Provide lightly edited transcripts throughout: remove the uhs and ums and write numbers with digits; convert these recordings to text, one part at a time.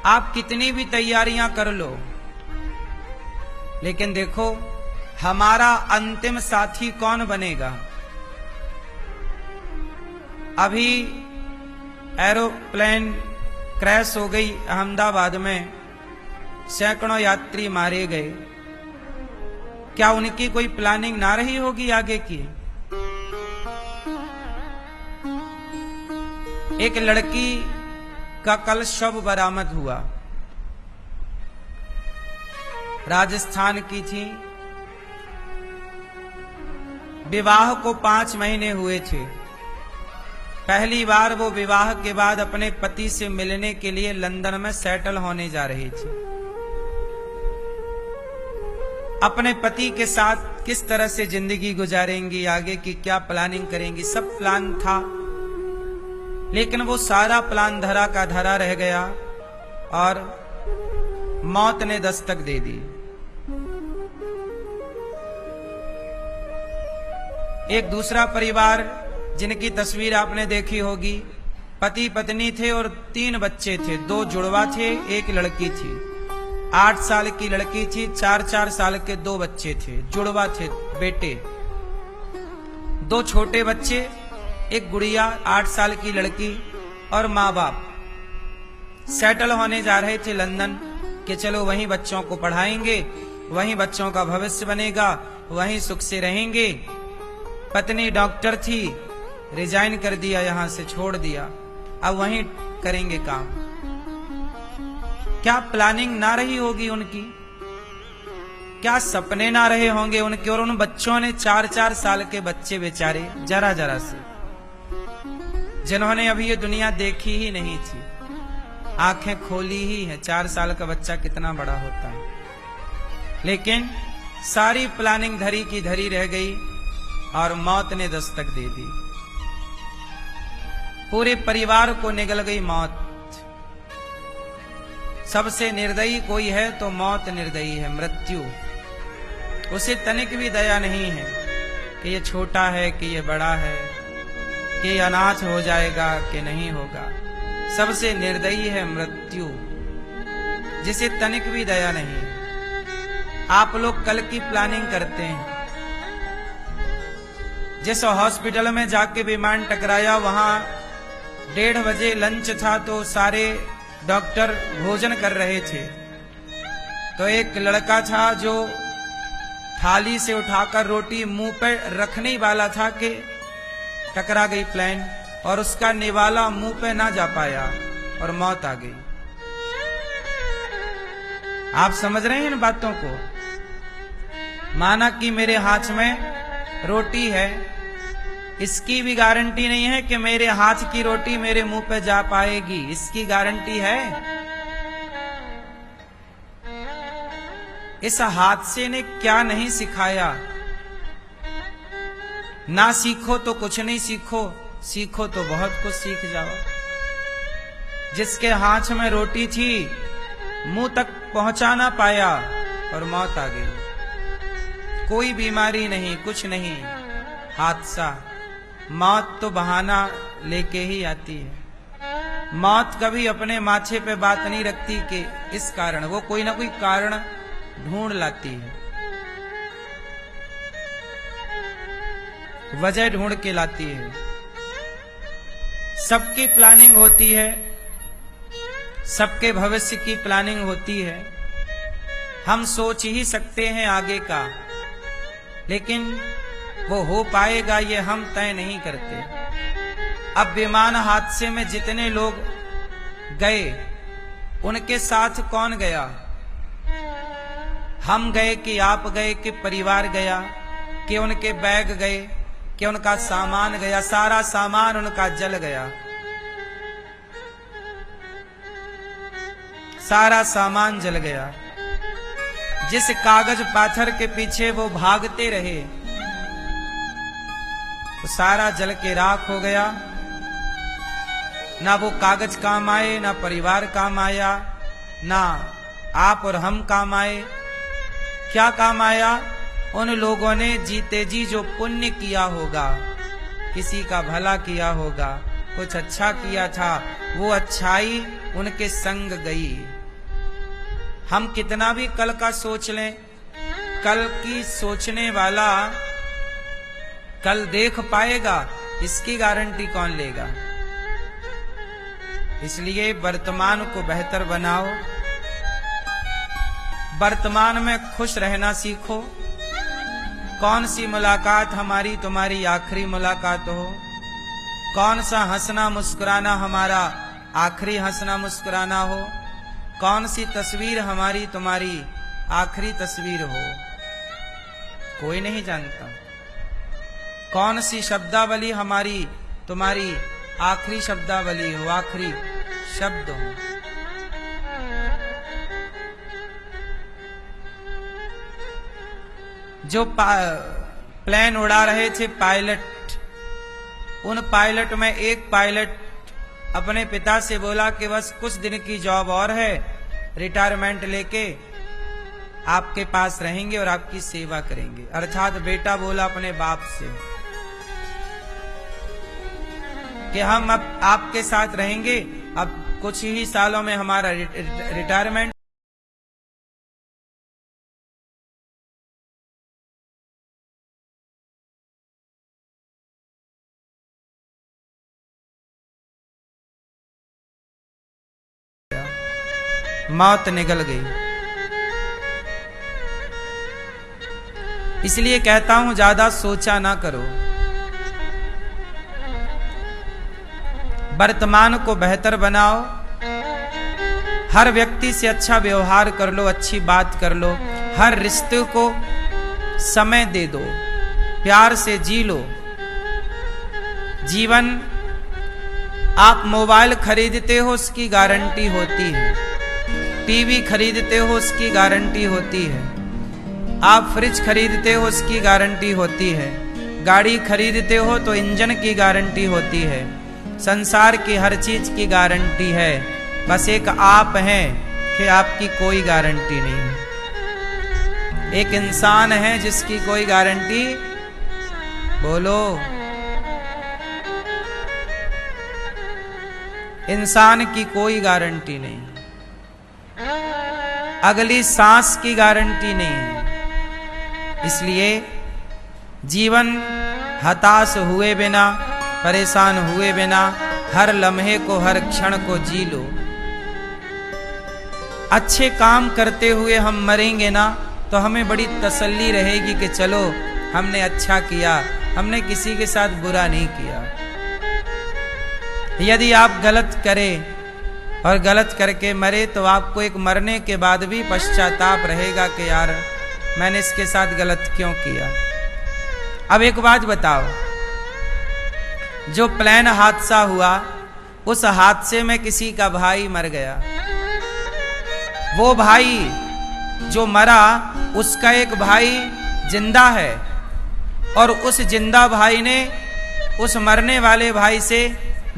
आप कितनी भी तैयारियां कर लो, लेकिन देखो हमारा अंतिम साथी कौन बनेगा। अभी एरोप्लेन क्रैश हो गई अहमदाबाद में, सैकड़ों यात्री मारे गए। क्या उनकी कोई प्लानिंग ना रही होगी आगे की? एक लड़की का कल शव बरामद हुआ, राजस्थान की थी। विवाह को 5 महीने हुए थे। पहली बार वो विवाह के बाद अपने पति से मिलने के लिए लंदन में सेटल होने जा रही थी। अपने पति के साथ किस तरह से जिंदगी गुजारेंगी, आगे की क्या प्लानिंग करेंगी, सब प्लान था। लेकिन वो सारा प्लान धरा का धरा रह गया और मौत ने दस्तक दे दी। एक दूसरा परिवार जिनकी तस्वीर आपने देखी होगी, पति पत्नी थे और 3 बच्चे थे। 2 जुड़वा थे, 1 लड़की थी। 8 साल की लड़की थी, 4-4 साल के 2 बच्चे थे, जुड़वा थे बेटे। 2 छोटे बच्चे, 1 गुड़िया 8 साल की लड़की और माँ बाप सेटल होने जा रहे थे लंदन कि चलो वहीं बच्चों को पढ़ाएंगे, वहीं बच्चों का भविष्य बनेगा, वहीं सुख से रहेंगे। पत्नी डॉक्टर थी, रिजाइन कर दिया, यहां से छोड़ दिया, अब वहीं करेंगे काम। क्या प्लानिंग ना रही होगी उनकी, क्या सपने ना रहे होंगे उनके। और उन बच्चों ने 4-4 साल के बच्चे बेचारे, जरा जरा से, जिन्होंने अभी ये दुनिया देखी ही नहीं थी, आंखें खोली ही है। 4 साल का बच्चा कितना बड़ा होता है। लेकिन सारी प्लानिंग धरी की धरी रह गई और मौत ने दस्तक दे दी। पूरे परिवार को निगल गई मौत। सबसे निर्दयी कोई है तो मौत निर्दयी है, मृत्यु। उसे तनिक भी दया नहीं है कि ये छोटा है कि ये बड़ा है, कि ये अनाथ हो जाएगा कि नहीं होगा। सबसे निर्दयी है मृत्यु, जिसे तनिक भी दया नहीं। आप लोग कल की प्लानिंग करते हैं। जिस हॉस्पिटल में जाके विमान टकराया, वहां 1:30 बजे लंच था तो सारे डॉक्टर भोजन कर रहे थे। तो एक लड़का था जो थाली से उठाकर रोटी मुंह पर रखने ही वाला था कि टकरा गई प्लेन, और उसका निवाला मुंह पे ना जा पाया और मौत आ गई। आप समझ रहे हैं इन बातों को। माना कि मेरे हाथ में रोटी है, इसकी भी गारंटी नहीं है कि मेरे हाथ की रोटी मेरे मुंह पे जा पाएगी, इसकी गारंटी है। इस हादसे ने क्या नहीं सिखाया। ना सीखो तो कुछ नहीं सीखो, सीखो तो बहुत कुछ सीख जाओ। जिसके हाथ में रोटी थी मुंह तक पहुंचा ना पाया और मौत आ गई। कोई बीमारी नहीं, कुछ नहीं, हादसा। मौत तो बहाना लेके ही आती है। मौत कभी अपने माथे पे बात नहीं रखती कि इस कारण, वो कोई ना कोई कारण ढूंढ लाती है, वजह ढूंढ के लाती है। सबकी प्लानिंग होती है, सबके भविष्य की प्लानिंग होती है। हम सोच ही सकते हैं आगे का, लेकिन वो हो पाएगा ये हम तय नहीं करते। अब विमान हादसे में जितने लोग गए, उनके साथ कौन गया? हम गए कि आप गए कि परिवार गया, कि उनके बैग गए, कि उनका सामान गया? सारा सामान उनका जल गया, सारा सामान जल गया। जिस कागज पाथर के पीछे वो भागते रहे, तो सारा जल के राख हो गया। ना वो कागज काम आए, ना परिवार काम आया, ना आप और हम काम आए। क्या काम आया? उन लोगों ने जीते जी जो पुण्य किया होगा, किसी का भला किया होगा, कुछ अच्छा किया था, वो अच्छाई उनके संग गई। हम कितना भी कल का सोच लें, कल की सोचने वाला कल देख पाएगा, इसकी गारंटी कौन लेगा। इसलिए वर्तमान को बेहतर बनाओ, वर्तमान में खुश रहना सीखो। कौन सी मुलाकात हमारी तुम्हारी आखिरी मुलाकात हो, कौन सा हंसना मुस्कुराना हमारा आखिरी हंसना मुस्कुराना हो, कौन सी तस्वीर हमारी तुम्हारी आखिरी तस्वीर हो, कोई नहीं जानता। कौन सी शब्दावली हमारी तुम्हारी आखिरी शब्दावली हो, आखिरी शब्द हो। जो प्लेन उड़ा रहे थे पायलट, उन पायलट में एक पायलट अपने पिता से बोला कि बस कुछ दिन की जॉब और है, रिटायरमेंट लेके आपके पास रहेंगे और आपकी सेवा करेंगे। अर्थात बेटा बोला अपने बाप से कि हम अब आपके साथ रहेंगे, अब कुछ ही सालों में हमारा रिटायरमेंट। मौत निकल गई। इसलिए कहता हूं ज्यादा सोचा ना करो, वर्तमान को बेहतर बनाओ। हर व्यक्ति से अच्छा व्यवहार कर लो, अच्छी बात कर लो, हर रिश्ते को समय दे दो, प्यार से जी लो। जीवन आप मोबाइल खरीदते हो उसकी गारंटी होती है, टीवी खरीदते हो उसकी गारंटी होती है, आप फ्रिज खरीदते हो उसकी गारंटी होती है, गाड़ी खरीदते हो तो इंजन की गारंटी होती है, संसार की हर चीज की गारंटी है। बस एक आप हैं कि आपकी कोई गारंटी नहीं। एक इंसान है जिसकी कोई गारंटी, बोलो, इंसान की कोई गारंटी नहीं, अगली सांस की गारंटी नहीं है। इसलिए जीवन हताश हुए बिना, परेशान हुए बिना हर लम्हे को, हर क्षण को जी लो। अच्छे काम करते हुए हम मरेंगे ना तो हमें बड़ी तसल्ली रहेगी कि चलो हमने अच्छा किया, हमने किसी के साथ बुरा नहीं किया। यदि आप गलत करें और गलत करके मरे तो आपको एक मरने के बाद भी पश्चाताप रहेगा कि यार मैंने इसके साथ गलत क्यों किया। अब एक बात बताओ, जो प्लेन हादसा हुआ उस हादसे में किसी का भाई मर गया, वो भाई जो मरा उसका एक भाई जिंदा है और उस जिंदा भाई ने उस मरने वाले भाई से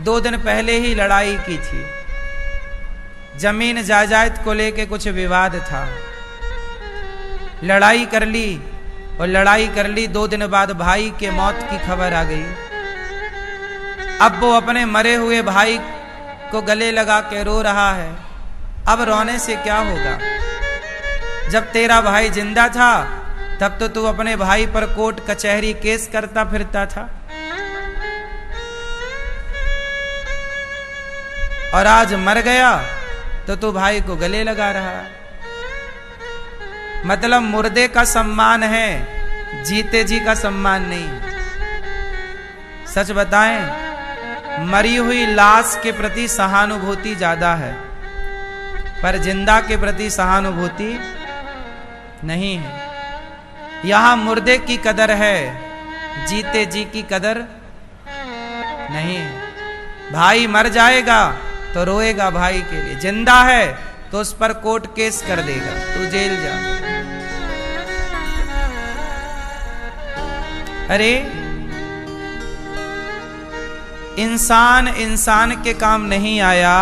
2 दिन पहले ही लड़ाई की थी। जमीन जायदाद को लेके कुछ विवाद था, लड़ाई कर ली और लड़ाई कर ली 2 दिन बाद भाई के मौत की खबर आ गई। अब वो अपने मरे हुए भाई को गले लगा के रो रहा है। अब रोने से क्या होगा, जब तेरा भाई जिंदा था तब तो तू अपने भाई पर कोर्ट कचहरी केस करता फिरता था, और आज मर गया तो तू भाई को गले लगा रहा है। मतलब मुर्दे का सम्मान है, जीते जी का सम्मान नहीं। सच बताएं, मरी हुई लाश के प्रति सहानुभूति ज्यादा है, पर जिंदा के प्रति सहानुभूति नहीं है। यहां मुर्दे की कदर है, जीते जी की कदर नहीं है। भाई मर जाएगा तो रोएगा भाई के लिए, जिंदा है तो उस पर कोर्ट केस कर देगा, तू जेल जा। अरे इंसान इंसान के काम नहीं आया,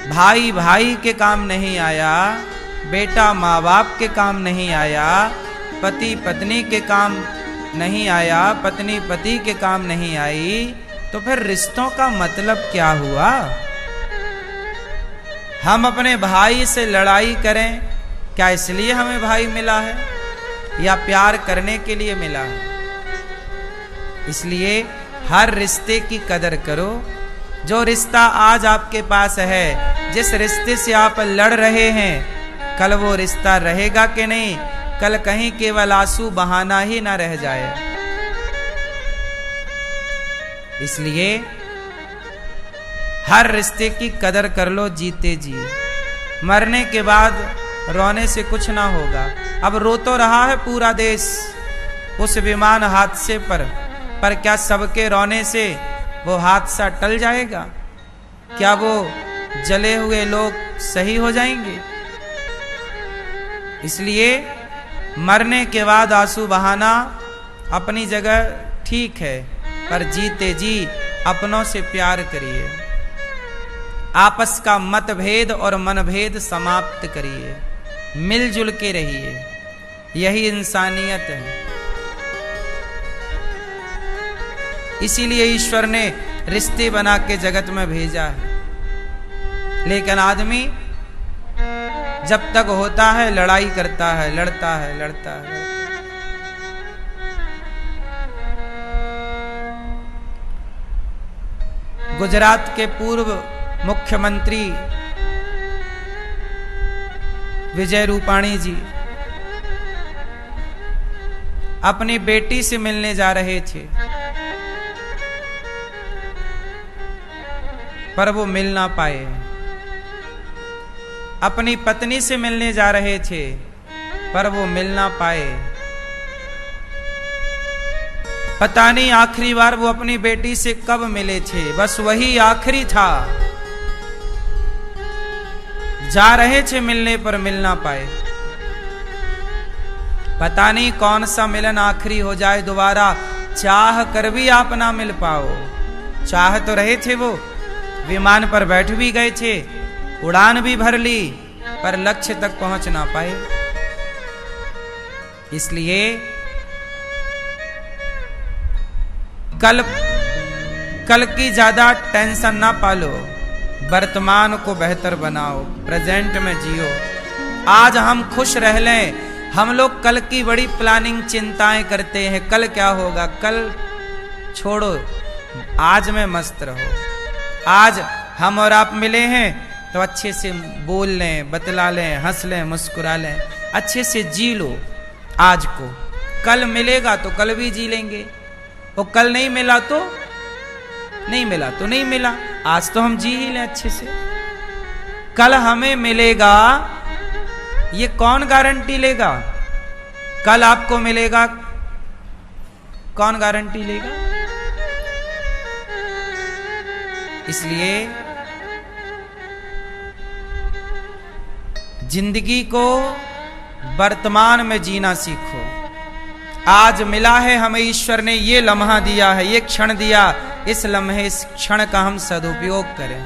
भाई भाई के काम नहीं आया, बेटा माँ बाप के काम नहीं आया, पति पत्नी के काम नहीं आया, पत्नी पति के काम नहीं आई, तो फिर रिश्तों का मतलब क्या हुआ? हम अपने भाई से लड़ाई करें, क्या इसलिए हमें भाई मिला है या प्यार करने के लिए मिला है? इसलिए हर रिश्ते की कदर करो। जो रिश्ता आज आपके पास है, जिस रिश्ते से आप लड़ रहे हैं, कल वो रिश्ता रहेगा कि नहीं? कल कहीं केवल आंसू बहाना ही ना रह जाए। इसलिए हर रिश्ते की कदर कर लो जीते जी। मरने के बाद रोने से कुछ ना होगा। अब रो तो रहा है पूरा देश उस विमान हादसे पर क्या सबके रोने से वो हादसा टल जाएगा? क्या वो जले हुए लोग सही हो जाएंगे? इसलिए मरने के बाद आंसू बहाना अपनी जगह ठीक है, पर जीते जी अपनों से प्यार करिए। आपस का मतभेद और मनभेद समाप्त करिए, मिलजुल के रहिए। यही इंसानियत है। इसीलिए ईश्वर ने रिश्ते बना के जगत में भेजा है। लेकिन आदमी जब तक होता है लड़ाई करता है, लड़ता है। गुजरात के पूर्व मुख्यमंत्री विजय रूपाणी जी अपनी बेटी से मिलने जा रहे थे, पर वो मिल ना पाए। अपनी पत्नी से मिलने जा रहे थे, पर वो मिल ना पाए। पता नहीं आखिरी बार वो अपनी बेटी से कब मिले थे, बस वही आखिरी था। जा रहे थे मिलने पर मिल ना पाए। पता नहीं कौन सा मिलन आखिरी हो जाए दोबारा, चाह कर भी आप ना मिल पाओ। चाह तो रहे थे, वो विमान पर बैठ भी गए थे, उड़ान भी भर ली, पर लक्ष्य तक पहुंच ना पाए। इसलिए कल की ज्यादा टेंशन ना पालो, वर्तमान को बेहतर बनाओ, प्रेजेंट में जियो। आज हम खुश रह लें। हम लोग कल की बड़ी प्लानिंग चिंताएं करते हैं, कल क्या होगा, कल छोड़ो, आज में मस्त रहो। आज हम और आप मिले हैं तो अच्छे से बोल लें, बतला लें, हंस लें, मुस्कुरा लें, अच्छे से जी लो आज को। कल मिलेगा तो कल भी जी लेंगे, और कल नहीं मिला तो नहीं मिला तो नहीं मिला। आज तो हम जी ही लें अच्छे से। कल हमें मिलेगा ये कौन गारंटी लेगा? कल आपको मिलेगा कौन गारंटी लेगा? इसलिए जिंदगी को वर्तमान में जीना सीखो। आज मिला है हमें, ईश्वर ने ये लम्हा दिया है, ये क्षण दिया, इस लम्हे इस क्षण का हम सदुपयोग करें।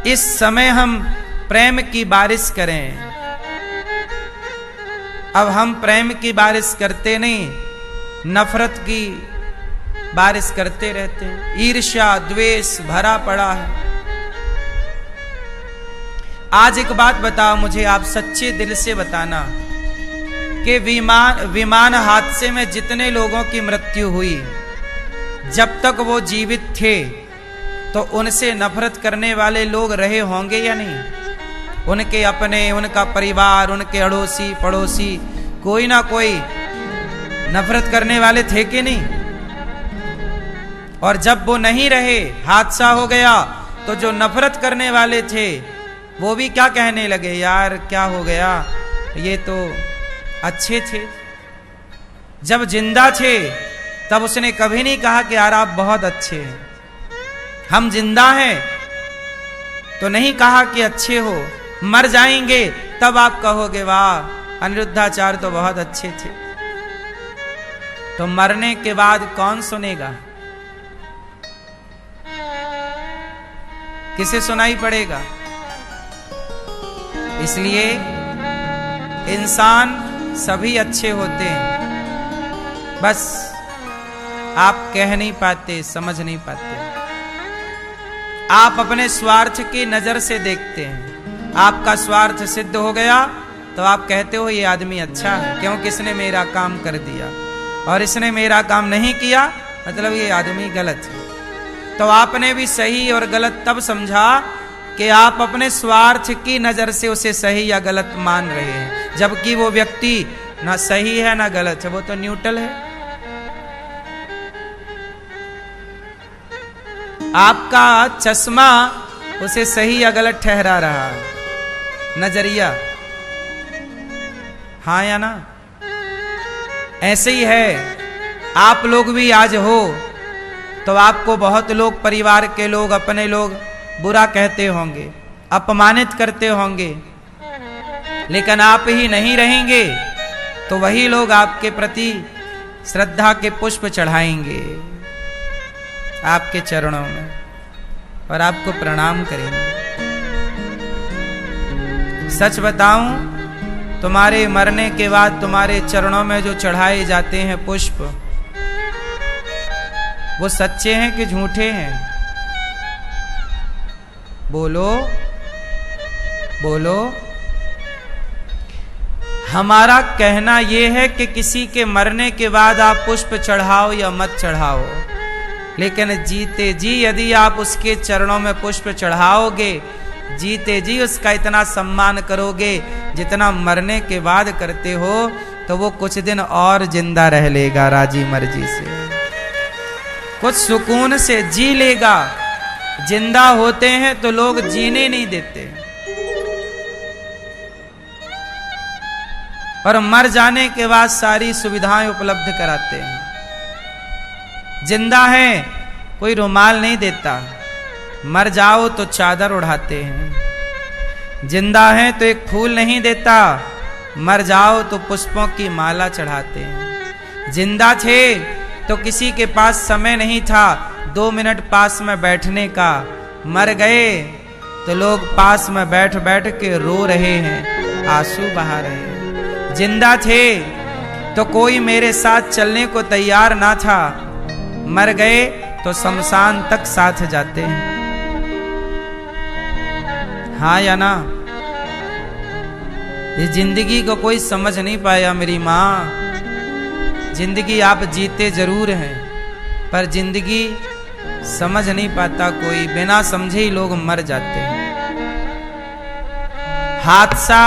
इस समय हम प्रेम की बारिश करें। अब हम प्रेम की बारिश करते नहीं, नफरत की बारिश करते रहते हैं। ईर्ष्या द्वेष भरा पड़ा है। आज एक बात बताओ मुझे, आप सच्चे दिल से बताना कि विमान हादसे में जितने लोगों की मृत्यु हुई, जब तक वो जीवित थे तो उनसे नफरत करने वाले लोग रहे होंगे या नहीं? उनके अपने, उनका परिवार, उनके अड़ोसी पड़ोसी, कोई ना कोई नफरत करने वाले थे कि नहीं? और जब वो नहीं रहे, हादसा हो गया, तो जो नफरत करने वाले थे वो भी क्या कहने लगे, यार क्या हो गया, ये तो अच्छे थे। जब जिंदा थे तब उसने कभी नहीं कहा कि यार आप बहुत अच्छे हैं। हम जिंदा हैं तो नहीं कहा कि अच्छे हो। मर जाएंगे तब आप कहोगे वाह अनिरुद्धाचार्य तो बहुत अच्छे थे। तो मरने के बाद कौन सुनेगा? किसे सुनाई पड़ेगा? इसलिए इंसान सभी अच्छे होते हैं, बस आप कह नहीं पाते, समझ नहीं पाते। आप अपने स्वार्थ की नजर से देखते हैं। आपका स्वार्थ सिद्ध हो गया तो आप कहते हो ये आदमी अच्छा है, क्योंकि इसने मेरा काम कर दिया, और इसने मेरा काम नहीं किया मतलब ये आदमी गलत है। तो आपने भी सही और गलत तब समझा कि आप अपने स्वार्थ की नजर से उसे सही या गलत मान रहे हैं, जबकि वो व्यक्ति ना सही है ना गलत है, वो तो न्यूट्रल है। आपका चश्मा उसे सही या गलत ठहरा रहा है, नजरिया, हाँ या ना? ऐसे ही है। आप लोग भी आज हो तो आपको बहुत लोग, परिवार के लोग, अपने लोग बुरा कहते होंगे, अपमानित करते होंगे, लेकिन आप ही नहीं रहेंगे तो वही लोग आपके प्रति श्रद्धा के पुष्प चढ़ाएंगे आपके चरणों में और आपको प्रणाम करेंगे। सच बताऊं, तुम्हारे मरने के बाद तुम्हारे चरणों में जो चढ़ाए जाते हैं पुष्प, वो सच्चे हैं कि झूठे हैं? बोलो बोलो। हमारा कहना यह है कि किसी के मरने के बाद आप पुष्प चढ़ाओ या मत चढ़ाओ, लेकिन जीते जी यदि आप उसके चरणों में पुष्प चढ़ाओगे, जीते जी उसका इतना सम्मान करोगे जितना मरने के बाद करते हो, तो वो कुछ दिन और जिंदा रह लेगा राजी मर्जी से, कुछ सुकून से जी लेगा। जिंदा होते हैं तो लोग जीने नहीं देते, और मर जाने के बाद सारी सुविधाएं उपलब्ध कराते हैं। जिंदा है कोई रुमाल नहीं देता, मर जाओ तो चादर उड़ाते हैं। जिंदा है तो एक फूल नहीं देता, मर जाओ तो पुष्पों की माला चढ़ाते हैं। जिंदा थे तो किसी के पास समय नहीं था 2 मिनट पास में बैठने का, मर गए तो लोग पास में बैठ बैठ के रो रहे हैं, आंसू बहा रहे हैं। जिंदा थे तो कोई मेरे साथ चलने को तैयार ना था, मर गए तो शमशान तक साथ जाते हैं। हाँ या ना? इस जिंदगी को कोई समझ नहीं पाया मेरी माँ। जिंदगी आप जीते जरूर हैं, पर जिंदगी समझ नहीं पाता कोई, बिना समझे ही लोग मर जाते हैं। हादसा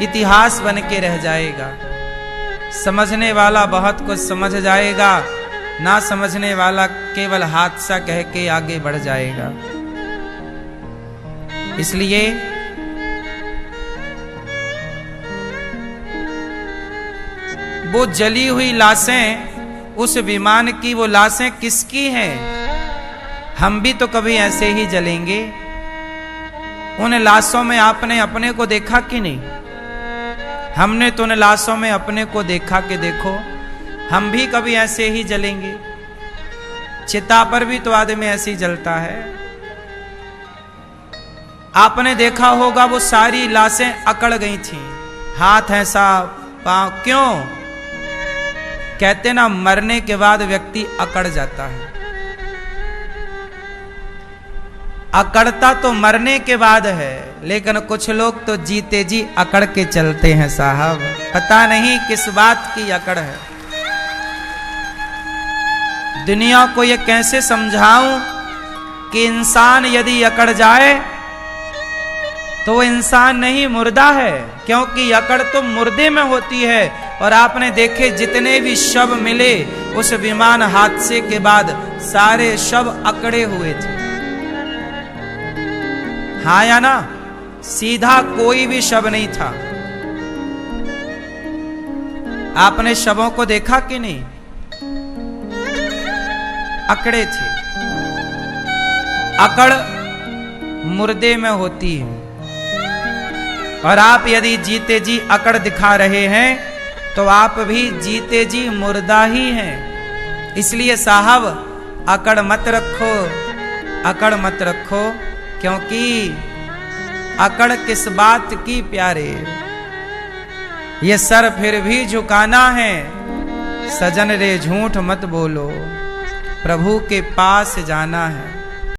इतिहास बन के रह जाएगा। समझने वाला बहुत कुछ समझ जाएगा, ना समझने वाला केवल हादसा कह के आगे बढ़ जाएगा। इसलिए वो जली हुई लाशें, उस विमान की वो लाशें किसकी हैं? हम भी तो कभी ऐसे ही जलेंगे। उन लाशों में आपने अपने को देखा कि नहीं? हमने तो उन लाशों में अपने को देखा कि देखो हम भी कभी ऐसे ही जलेंगे। चिता पर भी तो आदमी ऐसे ही जलता है। आपने देखा होगा वो सारी लाशें अकड़ गई थीं, हाथ ऐसा, पांव, क्यों? कहते ना मरने के बाद व्यक्ति अकड़ जाता है। अकड़ता तो मरने के बाद है, लेकिन कुछ लोग तो जीते जी अकड़ के चलते हैं साहब। पता नहीं किस बात की अकड़ है। दुनिया को ये कैसे समझाऊं कि इंसान यदि अकड़ जाए तो वो इंसान नहीं, मुर्दा है, क्योंकि अकड़ तो मुर्दे में होती है। और आपने देखे जितने भी शव मिले उस विमान हादसे के बाद, सारे शव अकड़े हुए थे। हाँ या ना? सीधा कोई भी शव नहीं था। आपने शवों को देखा कि नहीं? अकड़े थे। अकड़ मुर्दे में होती है, और आप यदि जीते जी अकड़ दिखा रहे हैं तो आप भी जीते जी मुर्दा ही हैं। इसलिए साहब अकड़ मत रखो, अकड़ मत रखो, क्योंकि अकड़ किस बात की प्यारे, ये सर फिर भी झुकाना है, सजन रे झूठ मत बोलो, प्रभु के पास जाना है।